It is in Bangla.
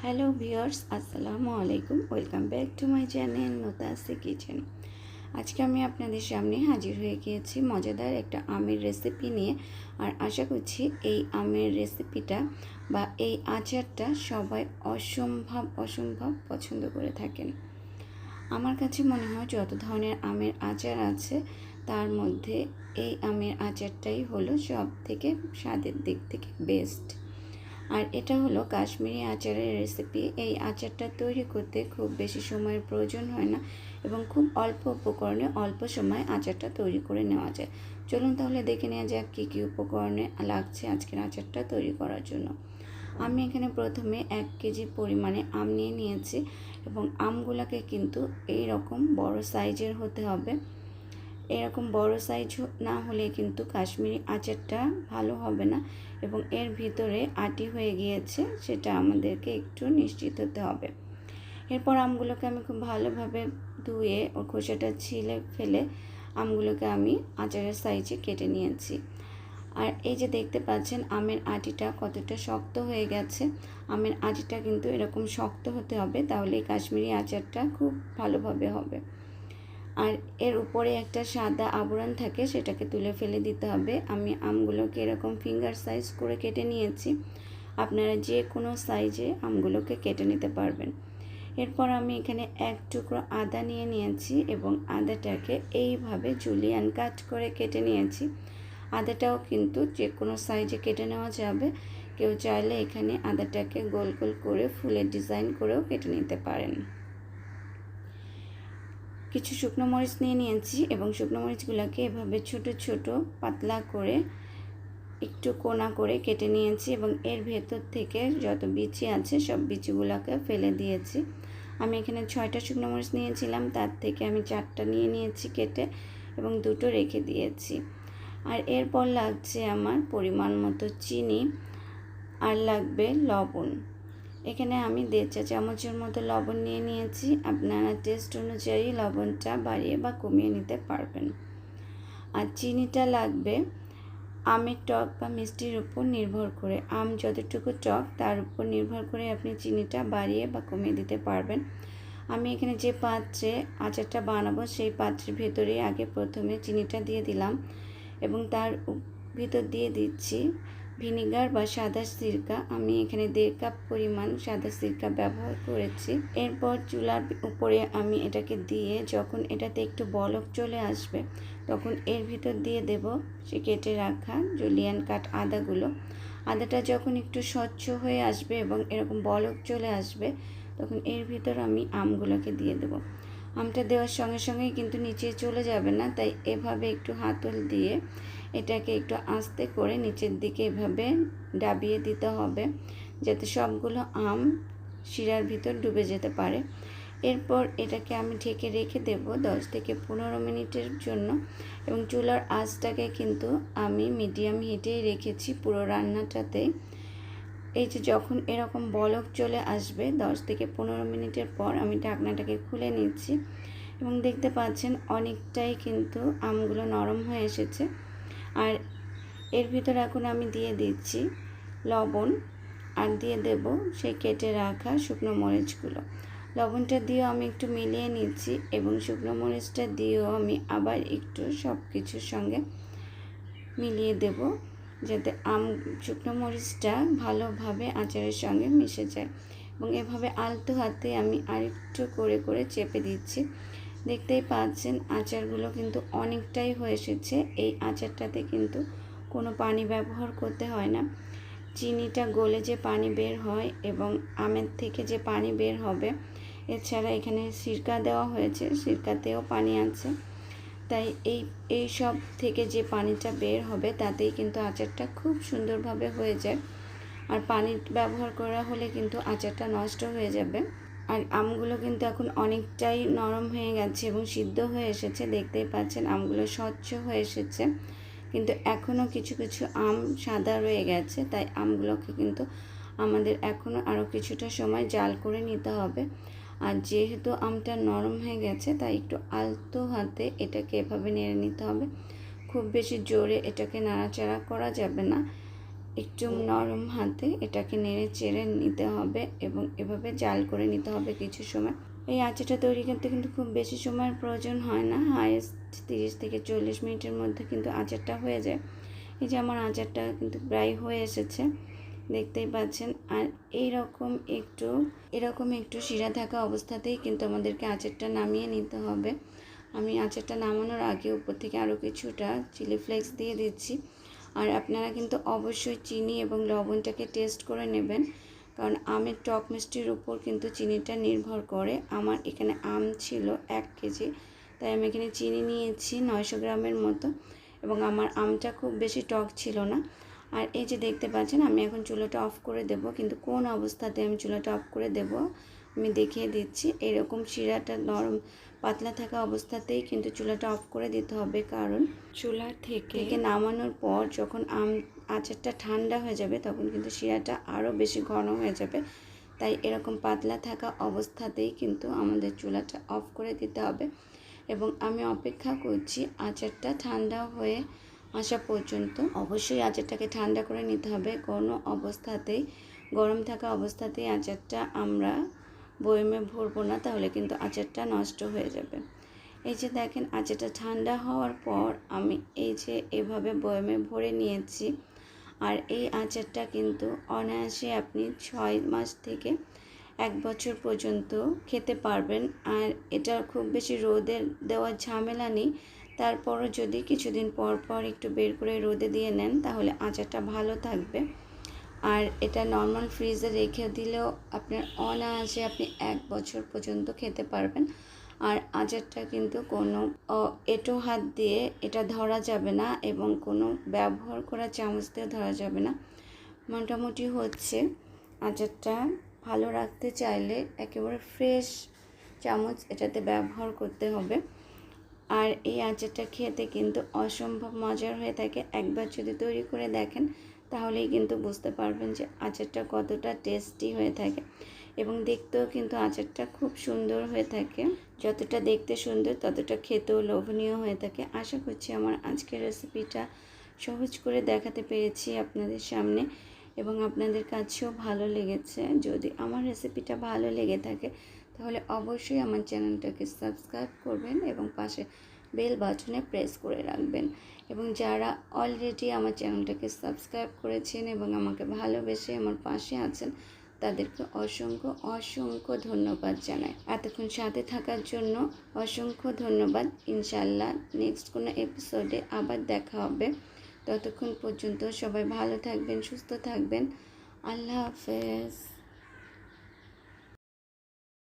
হ্যালো ভিউয়ার্স, আসসালামু আলাইকুম। Welcome back to my channel নোতাসে কিচেন। আজকে আমি আপনাদের সামনে হাজির হয়ে গিয়েছি মজাদার একটা আমের রেসিপি নিয়ে। আর আশা করছি এই আমের রেসিপিটা বা এই আচারটা সবাই অসম্ভব পছন্দ করে থাকেন। আমার কাছে মনে হয় যত ধরনের আমের আচার আছে তার মধ্যে এই আমের আচারটাই হলো সব থেকে স্বাদের দিক থেকে বেস্ট। আর এটা হলো কাশ্মীরি আচারের রেসিপি। এই আচারটা তৈরি করতে খুব বেশি সময়ের প্রয়োজন হয় না এবং খুব অল্প উপকরণে অল্প সময় আচারটা তৈরি করে নেওয়া যায়। চলুন তাহলে দেখে নেওয়া যাক কী কী উপকরণে লাগছে আজকের আচারটা তৈরি করার জন্য। আমি এখানে প্রথমে 1 কেজি পরিমাণে আম নিয়ে নিয়েছি এবং আমগুলোকে কিন্তু এই রকম বড় সাইজের হতে হবে। এরকম বড় সাইজ না হলে কিন্তু কাশ্মীরি আচারটা ভালো হবে না এবং এর ভিতরে আটি হয়ে গিয়েছে সেটা আমাদেরকে একটু নিশ্চিত হতে হবে। এরপর আমগুলোকে আমি খুব ভালোভাবে ধুয়ে ওর খোসাটা ছিলে ফেলে আমগুলোকে আমি আচারের সাইজে কেটে নিয়েছি। আর এই যে দেখতে পাচ্ছেন আমের আটিটা কতটা শক্ত হয়ে গেছে। আমের আটিটা কিন্তু এরকম শক্ত হতে হবে, তাহলে কাশ্মীরি আচারটা খুব ভালোভাবে হবে। আর এর উপরে একটা সাদা আবরণ থাকে, সেটাকে তুলে ফেলে দিতে হবে। আমি আমগুলোকে এরকম ফিঙ্গার সাইজ করে কেটে নিয়েছি। আপনারা যে কোনো সাইজে আমগুলোকে কেটে নিতে পারবেন। এরপর আমি এখানে 1 টুকরো আদা নিয়ে নিয়েছি এবং আদাটাকে এইভাবে জুলিয়ান কাট করে কেটে নিয়েছি। আদাটাও কিন্তু যে কোনো সাইজে কেটে নেওয়া যাবে। কেউ চাইলে এখানে আদাটাকে গোল গোল করে ফুলের ডিজাইন করেও কেটে নিতে পারেন। কিছু শুকনো মরিচ নিয়ে নিয়েছি এবং শুকনো মরিচগুলোকে এভাবে ছোট ছোট পাতলা করে একটু কোনা করে কেটে নিয়েছি এবং এর ভেতর থেকে যত বিচি আছে সব বিচিগুলোকে ফেলে দিয়েছি। আমি এখানে 6টা শুকনো মরিচ নিয়েছিলাম, তার থেকে আমি 4টা নিয়ে নিয়েছি কেটে এবং 2টো রেখে দিয়েছি। আর এরপর লাগছে আমার পরিমাণ মতো চিনি আর লাগবে লবণ। এখানে আমি 1.5 চা চামচের মতো লবণ নিয়ে নিয়েছি। আপনারা টেস্ট অনুযায়ী লবণটা বাড়িয়ে বা কমিয়ে নিতে পারবেন। আর চিনিটা লাগবে আমের টক বা মিষ্টির উপর নির্ভর করে। আম যতটুকু টক তার উপর নির্ভর করে আপনি চিনিটা বাড়িয়ে বা কমিয়ে দিতে পারবেন। আমি এখানে যে পাত্রে আচারটা বানাবো সেই পাত্রের ভেতরে আগে প্রথমে চিনিটা দিয়ে দিলাম এবং তার ভিতর দিয়ে দিচ্ছি ভিনিগার বা সাদা সিরকা। আমি এখানে 1.5 কাপ পরিমাণ সাদা সিরকা ব্যবহার করেছি। এরপর চুলার উপরে আমি এটাকে দিয়ে যখন এটাতে একটু বলক চলে আসবে তখন এর ভিতর দিয়ে দেব সে কেটে রাখা জুলিয়ান কাট আদাগুলো। আদাটা যখন একটু স্বচ্ছ হয়ে আসবে এবং এরকম বলক চলে আসবে তখন এর ভিতর আমি আমগুলোকে দিয়ে দেব। আমটা দেওয়ার সঙ্গে সঙ্গেই কিন্তু নিচে চলে যাবে না, তাই এভাবে একটু হাতল দিয়ে এটাকে একটু আস্তে করে নিচের দিকে এভাবে ডাবিয়ে দিতে হবে যাতে সবগুলো আম শিরার ভিতর ডুবে যেতে পারে। এরপর এটাকে আমি ঢেকে রেখে দেব 10 থেকে 15 মিনিটের জন্য এবং চুলার আঁচটাকে কিন্তু আমি মিডিয়াম হিটেই রেখেছি পুরো রান্নাটাতেই। এই যে যখন এরকম বলক চলে আসবে 10 থেকে 15 মিনিটের পর আমি ঢাকনাটাকে খুলে নিচ্ছি এবং দেখতে পাচ্ছেন অনেকটাই কিন্তু আমগুলো নরম হয়ে এসেছে। আর এর ভিতর এখন আমি দিয়ে দিচ্ছি লবণ আর দিয়ে দেব সেই কেটে রাখা শুকনো মরিচগুলো। লবণটা দিয়েও আমি একটু মিলিয়ে নিচ্ছি এবং শুকনো মরিচটা দিয়েও আমি আবার একটু সব কিছুর সঙ্গে মিলিয়ে দেব যাতে শুকনো মরিচটা ভালোভাবে আচারের সঙ্গে মিশে যায়। এবং এভাবে আলতো হাতে আমি আরেকটু করে করে চেপে দিচ্ছি। দেখতেই পাচ্ছেন আচারগুলো কিন্তু অনেকটাই হয়ে এসেছে। এই আচারটাতে কিন্তু কোনো পানি ব্যবহার করতে হয় না। চিনিটা গলে যে পানি বের হয় এবং আমের থেকে যে পানি বের হবে, এছাড়া এখানে সিরকা দেওয়া হয়েছে, সিরকাতেও পানি আছে, তাই এই সব থেকে যে পানিটা বের হবে তাতেই কিন্তু আচারটা খুব সুন্দরভাবে হয়ে যায়। আর পানি ব্যবহার করা হলে কিন্তু আচারটা নষ্ট হয়ে যাবে। আর আমগুলো কিন্তু এখন অনেকটাই নরম হয়ে গেছে এবং সিদ্ধ হয়ে এসেছে। দেখতেই পাচ্ছেন আমগুলো স্বচ্ছ হয়ে এসেছে, কিন্তু এখনও কিছু কিছু আম সাদা রয়ে গেছে, তাই আমগুলোকে কিন্তু আমাদের এখনও আরও কিছুটা সময় জাল করে নিতে হবে। আর যেহেতু আমটা নরম হয়ে গেছে তাই একটু আলতো হাতে এটাকে এভাবে নেড়ে নিতে হবে। খুব বেশি জোরে এটাকে নাড়াচাড়া করা যাবে না, একটু নরম হাতে এটাকে নেড়ে চেড়ে নিতে হবে এবং এভাবে জাল করে নিতে হবে কিছু সময়। এই আচারটা তৈরি করতে কিন্তু খুব বেশি সময়ের প্রয়োজন হয় না, হাইয়েস্ট 30 থেকে 40 মিনিটের মধ্যে কিন্তু আচারটা হয়ে যায়। এই যে আমার আচারটা কিন্তু প্রায় হয়ে এসেছে, দেখতেই পাচ্ছেন। আর এরকম একটু শিরা থাকা অবস্থাতেই কিন্তু আমাদেরকে আচারটা নামিয়ে নিতে হবে। আমি আচারটা নামানোর আগে উপর থেকে আরও কিছুটা চিলি ফ্লেক্স দিয়ে দিচ্ছি। আর আপনারা কিন্তু অবশ্যই চিনি এবং লবণটাকে টেস্ট করে নেবেন, কারণ আমের টক মিষ্টির উপর কিন্তু চিনিটা নির্ভর করে। আমার এখানে আম ছিল 1 কেজি, তাই আমি এখানে চিনি নিয়েছি 900 গ্রামের মতো, এবং আমার আমটা খুব বেশি টক ছিল না। আর এই যে দেখতে পাচ্ছেন আমি এখন চুলাটা অফ করে দেব, কিন্তু কোন অবস্থাতে আমি চুলাটা অফ করে দেব আমি দেখিয়ে দিচ্ছি। এরকম শিরাটা নরম পাতলা থাকা অবস্থাতেই কিন্তু চুলাটা অফ করে দিতে হবে, কারণ চুলা থেকে নামানোর পর যখন আচারটা ঠান্ডা হয়ে যাবে তখন কিন্তু শিরাটা আরও বেশি ঘন হয়ে যাবে। তাই এরকম পাতলা থাকা অবস্থাতেই কিন্তু আমাদের চুলাটা অফ করে দিতে হবে। এবং আমি অপেক্ষা করছি আচারটা ঠান্ডা হয়ে আসা পর্যন্ত। অবশ্যই আচারটাকে ঠান্ডা করে নিতে হবে, কোনো অবস্থাতেই গরম থাকা অবস্থাতেই আচারটা আমরা বয়মে ভরবো না, তাহলে কিন্তু আচারটা নষ্ট হয়ে যাবে। এই যে দেখেন আচারটা ঠান্ডা হওয়ার পর আমি এই যে এভাবে বয়মে ভরে নিয়েছি। আর এই আচারটা কিন্তু অনায়াসে আপনি 6 মাস থেকে 1 বছর পর্যন্ত খেতে পারবেন। আর এটা খুব বেশি রোদে দেওয়ার ঝামেলা নেই, তারপরও যদি কিছুদিন পর পর একটু বের করে রোদে দিয়ে নেন তাহলে আচারটা ভালো থাকবে। আর এটা নর্মাল ফ্রিজে রেখে দিলেও আপনার অনায়াসে আপনি 1 বছর পর্যন্ত খেতে পারবেন। আর আচারটা কিন্তু কোনো এঁটো হাত দিয়ে এটা ধরা যাবে না, এবং কোনো ব্যবহার করা চামচ দিয়ে ধরা যাবে না। মোটামুটি হচ্ছে আচারটা ভালো রাখতে চাইলে একেবারে ফ্রেশ চামচ এটাতে ব্যবহার করতে হবে। আর এই আচারটা খেতে কিন্তু অসম্ভব মজার হয়ে থাকে। একবার যদি তৈরি করে দেখেন তাহলেই কিন্তু বুঝতে পারবেন যে আচারটা কতটা টেস্টি হয়ে থাকে, এবং দেখতেও কিন্তু আচারটা খুব সুন্দর হয়ে থাকে। যতটা দেখতে সুন্দর ততটা খেতেও লোভনীয় হয়ে থাকে। আশা করছি আমার আজকের রেসিপিটা সহজ করে দেখাতে পেরেছি আপনাদের সামনে, এবং আপনাদের কাছেও ভালো লেগেছে। যদি আমার রেসিপিটা ভালো লেগে থাকে তাহলে অবশ্যই আমার চ্যানেলটাকে সাবস্ক্রাইব করবেন এবং পাশে বেল বাটনে প্রেস করে রাখবেন। এবং যারা অলরেডি আমার চ্যানেলটাকে সাবস্ক্রাইব করেছেন এবং আমাকে ভালোবেসে আমার পাশে আছেন তাদেরকে অসংখ্য অসংখ্য ধন্যবাদ জানাই। এতক্ষণ সাথে থাকার জন্য অসংখ্য ধন্যবাদ। ইনশাআল্লাহ নেক্সট কোনো এপিসোডে আবার দেখা হবে। ততক্ষণ পর্যন্ত সবাই ভালো থাকবেন, সুস্থ থাকবেন। আল্লাহ হাফেজ।